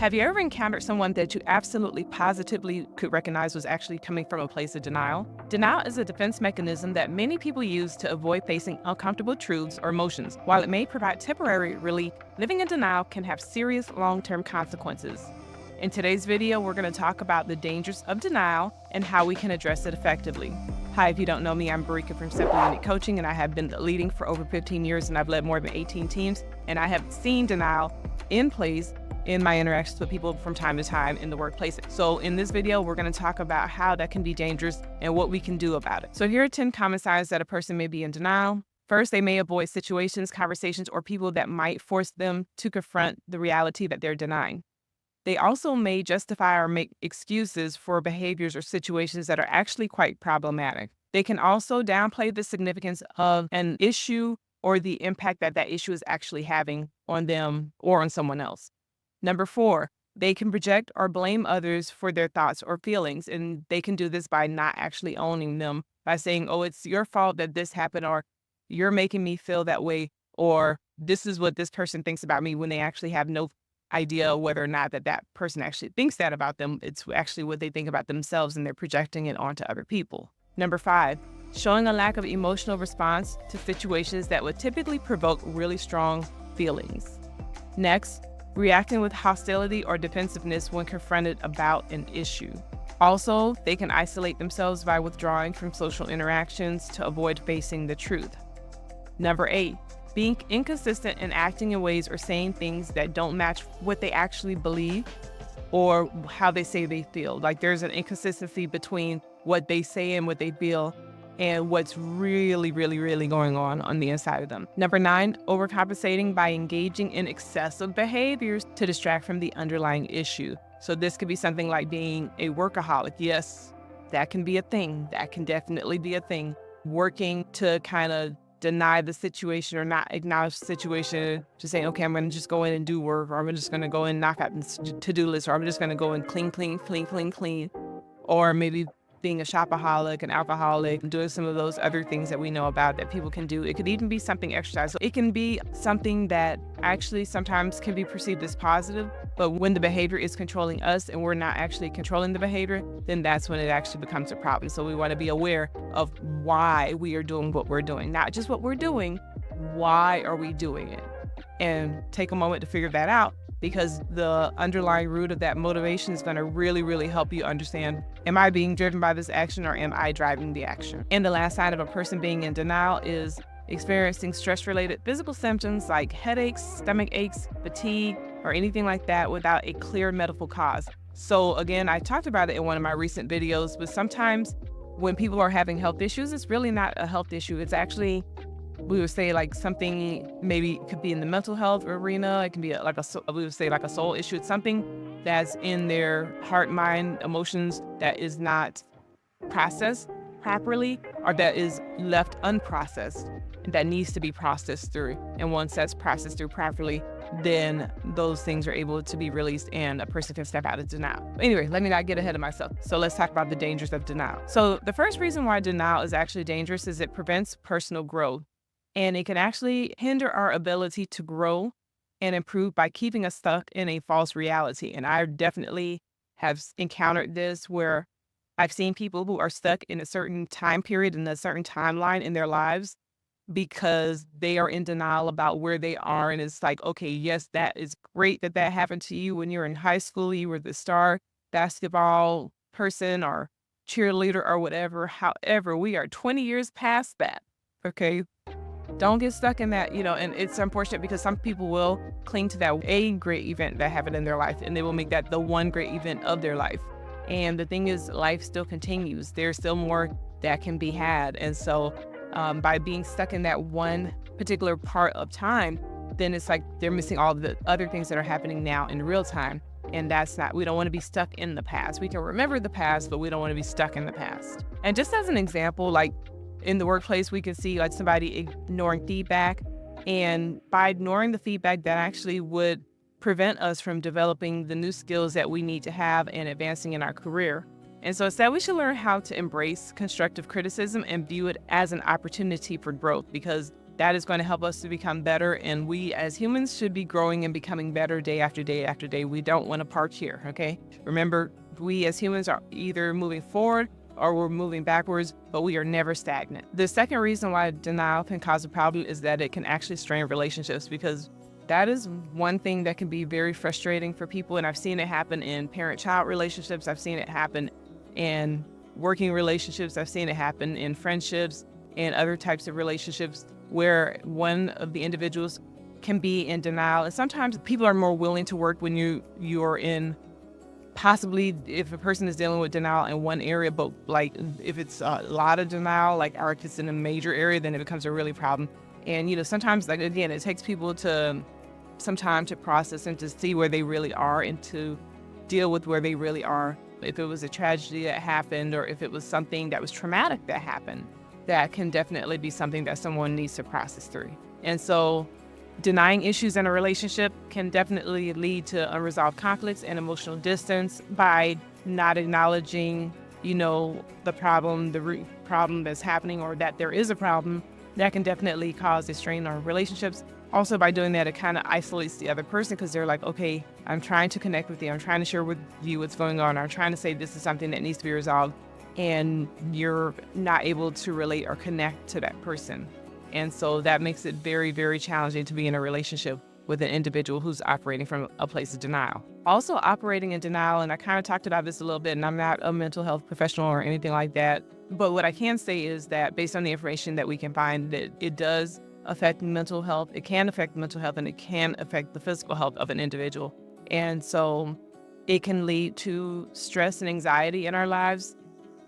Have you ever encountered someone that you absolutely positively could recognize was actually coming from a place of denial? Denial is a defense mechanism that many people use to avoid facing uncomfortable truths or emotions. While it may provide temporary relief, living in denial can have serious long-term consequences. In today's video, we're going to talk about the dangers of denial and how we can address it effectively. Hi, if you don't know me, I'm Barika from Simple Unit Coaching, and I have been leading for over 15 years, and I've led more than 18 teams, and I have seen denial in place in my interactions with people from time to time in the workplace. So in this video, we're going to talk about how that can be dangerous and what we can do about it. So here are 10 common signs that a person may be in denial. First, they may avoid situations, conversations, or people that might force them to confront the reality that they're denying. They also may justify or make excuses for behaviors or situations that are actually quite problematic. They can also downplay the significance of an issue or the impact that that issue is actually having on them or on someone else. Number 4, they can project or blame others for their thoughts or feelings, and they can do this by not actually owning them, by saying, oh, it's your fault that this happened, or you're making me feel that way, or this is what this person thinks about me, when they actually have no idea whether or not that person actually thinks that about them. It's actually what they think about themselves, and they're projecting it onto other people. Number 5, showing a lack of emotional response to situations that would typically provoke really strong feelings. Next, reacting with hostility or defensiveness when confronted about an issue. Also, they can isolate themselves by withdrawing from social interactions to avoid facing the truth. Number 8, being inconsistent and acting in ways or saying things that don't match what they actually believe or how they say they feel. Like there's an inconsistency between what they say and what they feel and what's really going on the inside of them. Number 9, overcompensating by engaging in excessive behaviors to distract from the underlying issue. So this could be something like being a workaholic. Yes, that can be a thing. That can definitely be a thing. Working to kind of deny the situation or not acknowledge the situation, just saying, okay, I'm going to just go in and do work, or I'm just going to go and knock out this to-do list, or I'm just going to go and clean. Or maybe being a shopaholic, an alcoholic, doing some of those other things that we know about that people can do. It could even be something exercise. So it can be something that actually sometimes can be perceived as positive, but when the behavior is controlling us and we're not actually controlling the behavior, then that's when it actually becomes a problem. So we want to be aware of why we are doing what we're doing, not just what we're doing, why are we doing it? And take a moment to figure that out, because the underlying root of that motivation is going to really help you understand, am I being driven by this action or am I driving the action? And the last sign of a person being in denial is experiencing stress-related physical symptoms like headaches, stomach aches, fatigue, or anything like that without a clear medical cause. So again, I talked about it in one of my recent videos, but sometimes when people are having health issues, it's really not a health issue. It's actually, we would say, like something, maybe it could be in the mental health arena. It can be we would say like a soul issue. It's something that's in their heart, mind, emotions that is not processed properly, or that is left unprocessed, and that needs to be processed through. And once that's processed through properly, then those things are able to be released and a person can step out of denial. Anyway, let me not get ahead of myself. So let's talk about the dangers of denial. So the first reason why denial is actually dangerous is it prevents personal growth. And it can actually hinder our ability to grow and improve by keeping us stuck in a false reality. And I definitely have encountered this, where I've seen people who are stuck in a certain time period, in a certain timeline in their lives, because they are in denial about where they are. And it's like, okay, yes, that is great that that happened to you when you were in high school. You were the star basketball person or cheerleader or whatever. However, we are 20 years past that. Okay. Don't get stuck in that, and it's unfortunate because some people will cling to that a great event that happened in their life, and they will make that the one great event of their life. And the thing is, life still continues. There's still more that can be had. And so by being stuck in that one particular part of time, then it's like they're missing all the other things that are happening now in real time. And we don't want to be stuck in the past. We can remember the past, but we don't want to be stuck in the past. And just as an example, like in the workplace, we can see like somebody ignoring feedback. And by ignoring the feedback, that actually would prevent us from developing the new skills that we need to have and advancing in our career. And so instead, we should learn how to embrace constructive criticism and view it as an opportunity for growth, because that is going to help us to become better. And we as humans should be growing and becoming better day after day after day. We don't want to park here, okay? Remember, we as humans are either moving forward or we're moving backwards, but we are never stagnant. The second reason why denial can cause a problem is that it can actually strain relationships, because that is one thing that can be very frustrating for people. And I've seen it happen in parent-child relationships. I've seen it happen in working relationships. I've seen it happen in friendships and other types of relationships where one of the individuals can be in denial. And sometimes people are more willing to work when you're in, possibly if a person is dealing with denial in one area, but like if it's a lot of denial, like or if it's in a major area, then it becomes a really problem. And sometimes, like, again, it takes people some time to process and to see where they really are and to deal with where they really are. If it was a tragedy that happened or if it was something that was traumatic that happened, that can definitely be something that someone needs to process through. And so denying issues in a relationship can definitely lead to unresolved conflicts and emotional distance by not acknowledging, the problem, the root problem that's happening, or that there is a problem. That can definitely cause a strain on relationships. Also, by doing that, it kind of isolates the other person, because they're like, okay, I'm trying to connect with you. I'm trying to share with you what's going on. I'm trying to say this is something that needs to be resolved. And you're not able to relate or connect to that person. And so that makes it very, very challenging to be in a relationship with an individual who's operating from a place of denial. Also, operating in denial, and I kind of talked about this a little bit, and I'm not a mental health professional or anything like that, but what I can say is that based on the information that we can find, that it does affect mental health. It can affect mental health, and it can affect the physical health of an individual. And so it can lead to stress and anxiety in our lives,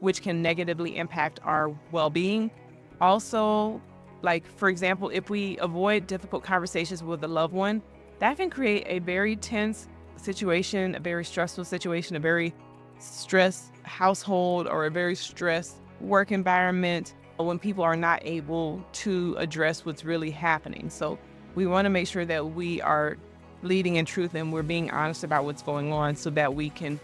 which can negatively impact our well-being. Also, like, for example, if we avoid difficult conversations with a loved one, that can create a very tense situation, a very stressful situation, a very stressed household, or a very stressed work environment when people are not able to address what's really happening. So we want to make sure that we are leading in truth and we're being honest about what's going on so that we can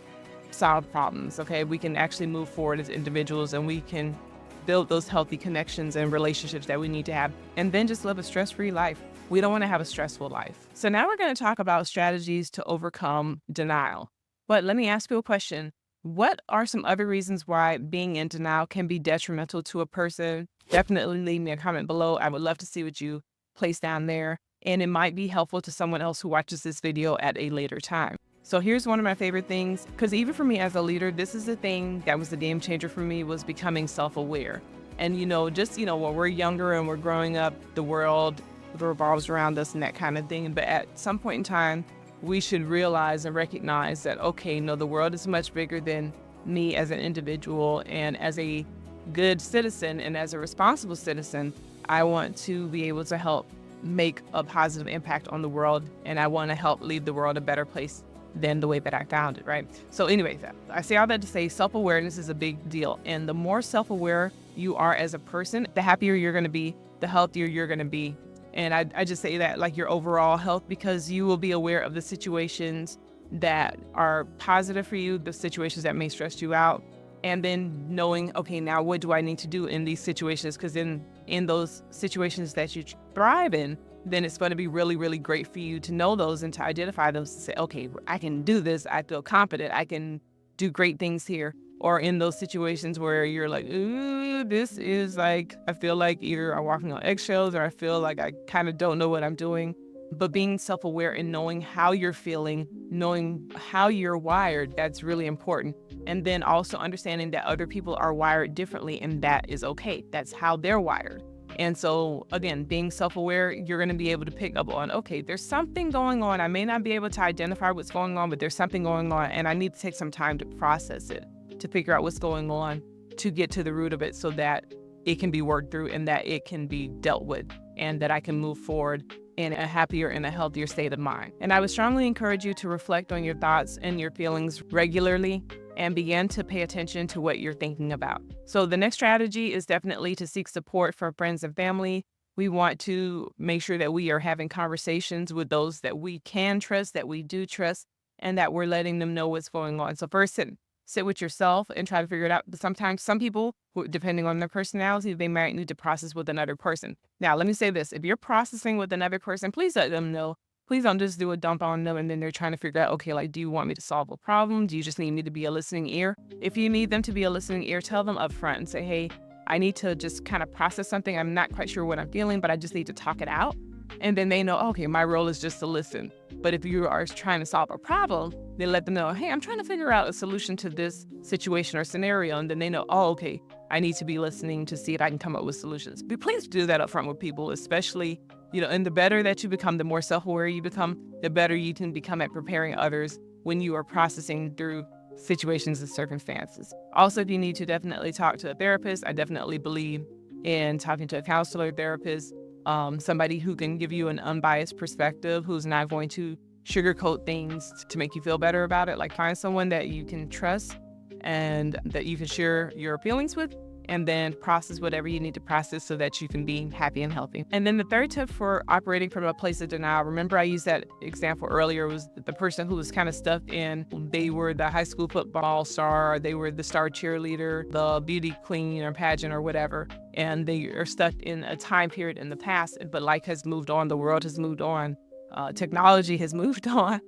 solve problems, okay? We can actually move forward as individuals, and we can build those healthy connections and relationships that we need to have, and then just live a stress-free life. We don't want to have a stressful life. So now we're going to talk about strategies to overcome denial. But let me ask you a question. What are some other reasons why being in denial can be detrimental to a person? Definitely leave me a comment below. I would love to see what you place down there, and it might be helpful to someone else who watches this video at a later time. So here's one of my favorite things, because even for me as a leader, this is the thing that was the game changer for me, was becoming self-aware. And, when we're younger and we're growing up, the world revolves around us and that kind of thing. But at some point in time, we should realize and recognize that, okay, no, the world is much bigger than me as an individual. And as a good citizen and as a responsible citizen, I want to be able to help make a positive impact on the world. And I want to help leave the world a better place than the way that I found it, right? So anyways, I say all that to say self-awareness is a big deal. And the more self-aware you are as a person, the happier you're going to be, the healthier you're going to be. And I just say that, like, your overall health, because you will be aware of the situations that are positive for you, the situations that may stress you out, and then knowing, okay, now what do I need to do in these situations? Because in those situations that you thrive in, then it's going to be really, really great for you to know those and to identify those, to say, okay, I can do this. I feel confident. I can do great things here. Or in those situations where you're like, ooh, this is like, I feel like either I'm walking on eggshells or I feel like I kind of don't know what I'm doing. But being self-aware and knowing how you're feeling, knowing how you're wired, that's really important. And then also understanding that other people are wired differently, and that is okay. That's how they're wired. And so, again, being self-aware, you're going to be able to pick up on, okay, there's something going on. I may not be able to identify what's going on, but there's something going on, and I need to take some time to process it, to figure out what's going on, to get to the root of it so that it can be worked through and that it can be dealt with, and that I can move forward in a happier and a healthier state of mind. And I would strongly encourage you to reflect on your thoughts and your feelings regularly and begin to pay attention to what you're thinking about. So the next strategy is definitely to seek support from friends and family. We want to make sure that we are having conversations with those that we can trust, that we do trust, and that we're letting them know what's going on. So first, sit with yourself and try to figure it out. But sometimes some people, depending on their personality, they might need to process with another person. Now, let me say this. If you're processing with another person, please let them know. Please don't just do a dump on them and then they're trying to figure out, okay, like, do you want me to solve a problem? Do you just need me to be a listening ear? If you need them to be a listening ear, tell them up front and say, hey, I need to just kind of process something. I'm not quite sure what I'm feeling, but I just need to talk it out. And then they know, okay, my role is just to listen. But if you are trying to solve a problem, then let them know, hey, I'm trying to figure out a solution to this situation or scenario. And then they know, oh, okay, I need to be listening to see if I can come up with solutions. But please do that up front with people, especially, and the better that you become, the more self-aware you become, the better you can become at preparing others when you are processing through situations and circumstances. Also, if you need to definitely talk to a therapist, I definitely believe in talking to a counselor, therapist, somebody who can give you an unbiased perspective, who's not going to sugarcoat things to make you feel better about it. Like, find someone that you can trust and that you can share your feelings with, and then process whatever you need to process so that you can be happy and healthy. And then the third tip for operating from a place of denial, remember I used that example earlier, was the person who was kind of stuck in, they were the high school football star, they were the star cheerleader, the beauty queen or pageant or whatever, and they are stuck in a time period in the past, but life has moved on, the world has moved on, technology has moved on,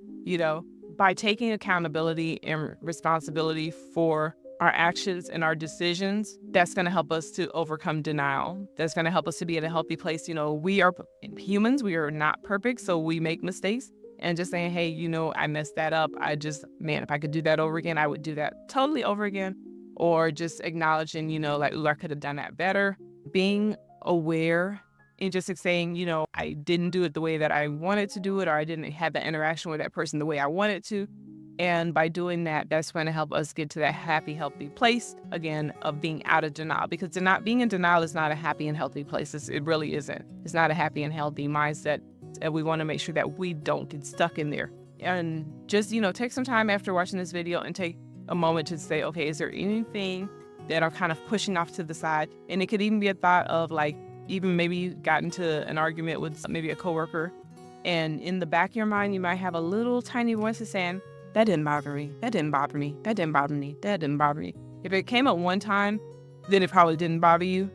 by taking accountability and responsibility for our actions and our decisions, that's going to help us to overcome denial. That's going to help us to be in a healthy place. We are humans. We are not perfect, so we make mistakes. And just saying, hey, I messed that up. If I could do that over again, I would do that totally over again. Or just acknowledging, like, ooh, I could have done that better. Being aware and just saying, I didn't do it the way that I wanted to do it, or I didn't have the interaction with that person the way I wanted to. And by doing that, that's going to help us get to that happy, healthy place, again, of being out of denial. Because being in denial is not a happy and healthy place. It really isn't. It's not a happy and healthy mindset. And we want to make sure that we don't get stuck in there. And just, take some time after watching this video and take a moment to say, okay, is there anything that are kind of pushing off to the side? And it could even be a thought of, like, even maybe you got into an argument with maybe a coworker. And in the back of your mind, you might have a little tiny voice that's saying, that didn't bother me. That didn't bother me. That didn't bother me. That didn't bother me. If it came up one time, then it probably didn't bother you.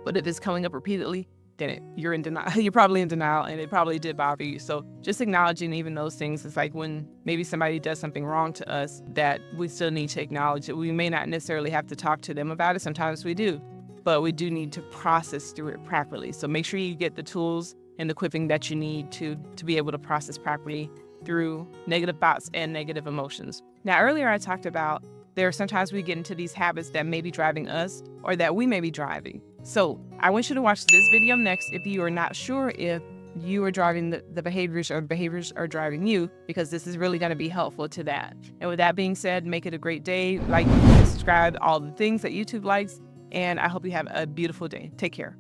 But if it's coming up repeatedly, then you're in denial. You're probably in denial, and it probably did bother you. So just acknowledging even those things. It's like when maybe somebody does something wrong to us, that we still need to acknowledge it. We may not necessarily have to talk to them about it. Sometimes we do, but we do need to process through it properly. So make sure you get the tools and the equipping that you need to be able to process properly through negative thoughts and negative emotions. Now, earlier I talked about there are sometimes we get into these habits that may be driving us or that we may be driving. So I want you to watch this video next if you are not sure if you are driving the behaviors or behaviors are driving you, because this is really going to be helpful to that. And with that being said, make it a great day. Like, subscribe, all the things that YouTube likes, and I hope you have a beautiful day. Take care.